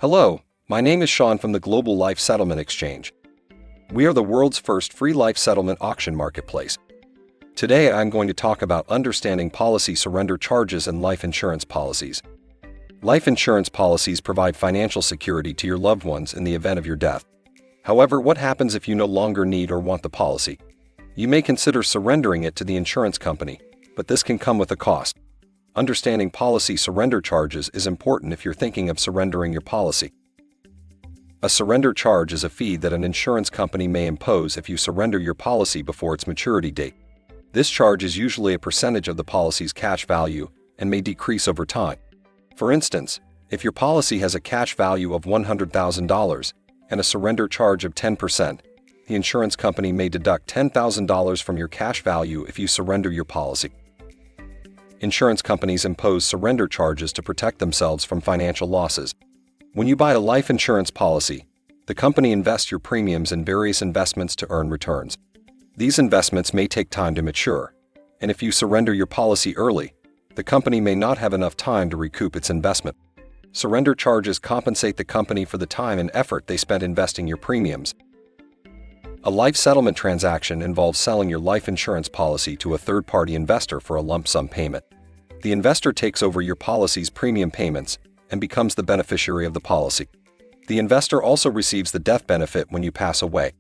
Hello, my name is Sean from the Global Life Settlement Exchange. We are the world's first free life settlement auction marketplace. Today I'm going to talk about understanding policy surrender charges and life insurance policies. Life insurance policies provide financial security to your loved ones in the event of your death. However, what happens if you no longer need or want the policy? You may consider surrendering it to the insurance company, but this can come with a cost. Understanding policy surrender charges is important if you're thinking of surrendering your policy. A surrender charge is a fee that an insurance company may impose if you surrender your policy before its maturity date. This charge is usually a percentage of the policy's cash value and may decrease over time. For instance, if your policy has a cash value of $100,000 and a surrender charge of 10%, the insurance company may deduct $10,000 from your cash value if you surrender your policy. Insurance companies impose surrender charges to protect themselves from financial losses. When you buy a life insurance policy, the company invests your premiums in various investments to earn returns. These investments may take time to mature, and if you surrender your policy early, the company may not have enough time to recoup its investment. Surrender charges compensate the company for the time and effort they spent investing your premiums. A life settlement transaction involves selling your life insurance policy to a third-party investor for a lump sum payment. The investor takes over your policy's premium payments and becomes the beneficiary of the policy. The investor also receives the death benefit when you pass away.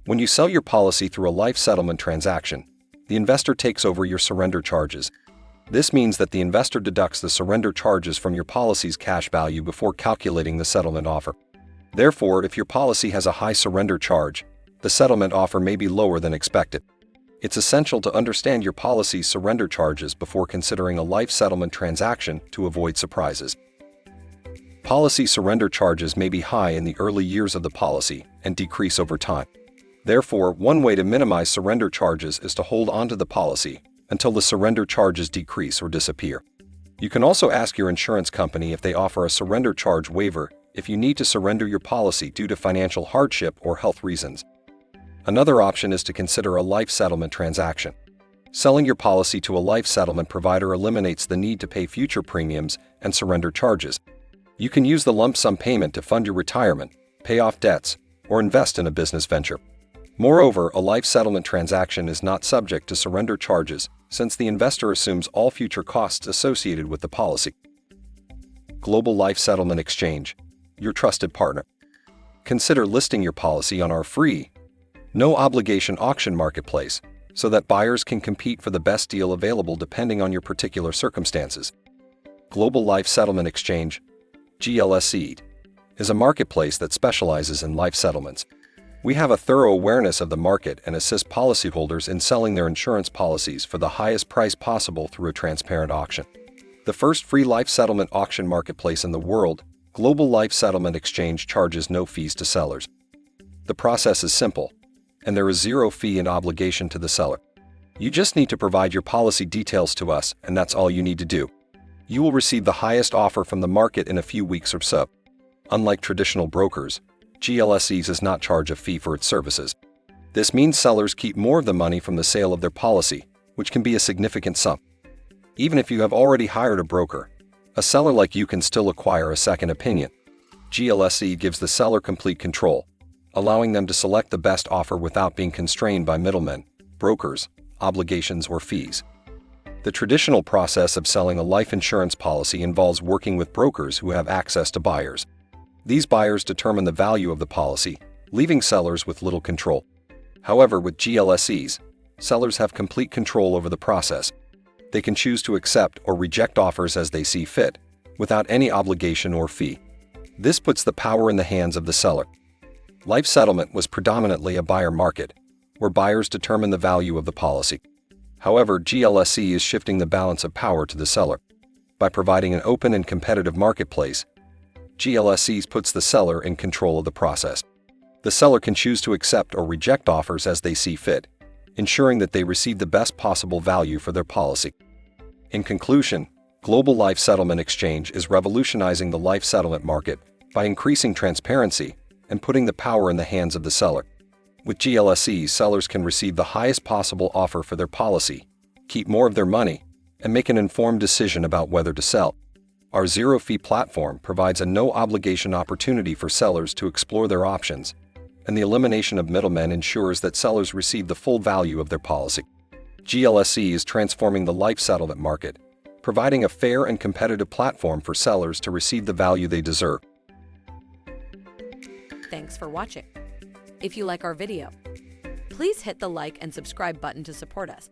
When you sell your policy through a life settlement transaction, the investor takes over your surrender charges. This means that the investor deducts the surrender charges from your policy's cash value before calculating the settlement offer. Therefore, if your policy has a high surrender charge, the settlement offer may be lower than expected. It's essential to understand your policy's surrender charges before considering a life settlement transaction to avoid surprises. Policy surrender charges may be high in the early years of the policy and decrease over time. Therefore, one way to minimize surrender charges is to hold onto the policy until the surrender charges decrease or disappear. You can also ask your insurance company if they offer a surrender charge waiver if you need to surrender your policy due to financial hardship or health reasons. Another option is to consider a life settlement transaction. Selling your policy to a life settlement provider eliminates the need to pay future premiums and surrender charges. You can use the lump sum payment to fund your retirement, pay off debts, or invest in a business venture. Moreover, a life settlement transaction is not subject to surrender charges since the investor assumes all future costs associated with the policy. Global Life Settlement Exchange, your trusted partner. Consider listing your policy on our free, no-obligation auction marketplace so that buyers can compete for the best deal available depending on your particular circumstances. Global Life Settlement Exchange, GLSE, is a marketplace that specializes in life settlements. We have a thorough awareness of the market and assist policyholders in selling their insurance policies for the highest price possible through a transparent auction. The first free life settlement auction marketplace in the world, Global Life Settlement Exchange charges no fees to sellers. The process is simple, and there is zero fee and obligation to the seller. You just need to provide your policy details to us, and that's all you need to do. You will receive the highest offer from the market in a few weeks or so. Unlike traditional brokers, GLSE does not charge a fee for its services. This means sellers keep more of the money from the sale of their policy, which can be a significant sum. Even if you have already hired a broker, a seller like you can still acquire a second opinion. GLSE gives the seller complete control, allowing them to select the best offer without being constrained by middlemen, brokers, obligations, or fees. The traditional process of selling a life insurance policy involves working with brokers who have access to buyers. These buyers determine the value of the policy, leaving sellers with little control. However, with GLSEs, sellers have complete control over the process. They can choose to accept or reject offers as they see fit, without any obligation or fee. This puts the power in the hands of the seller. Life settlement was predominantly a buyer market, where buyers determine the value of the policy. However, GLSE is shifting the balance of power to the seller. By providing an open and competitive marketplace, GLSE puts the seller in control of the process. The seller can choose to accept or reject offers as they see fit, ensuring that they receive the best possible value for their policy. In conclusion, Global Life Settlement Exchange is revolutionizing the life settlement market by increasing transparency and putting the power in the hands of the seller. With GLSE, sellers can receive the highest possible offer for their policy, keep more of their money, and make an informed decision about whether to sell. Our zero-fee platform provides a no-obligation opportunity for sellers to explore their options, and the elimination of middlemen ensures that sellers receive the full value of their policy. GLSE is transforming the life settlement market, providing a fair and competitive platform for sellers to receive the value they deserve. Thanks for watching. If you like our video, please hit the like and subscribe button to support us.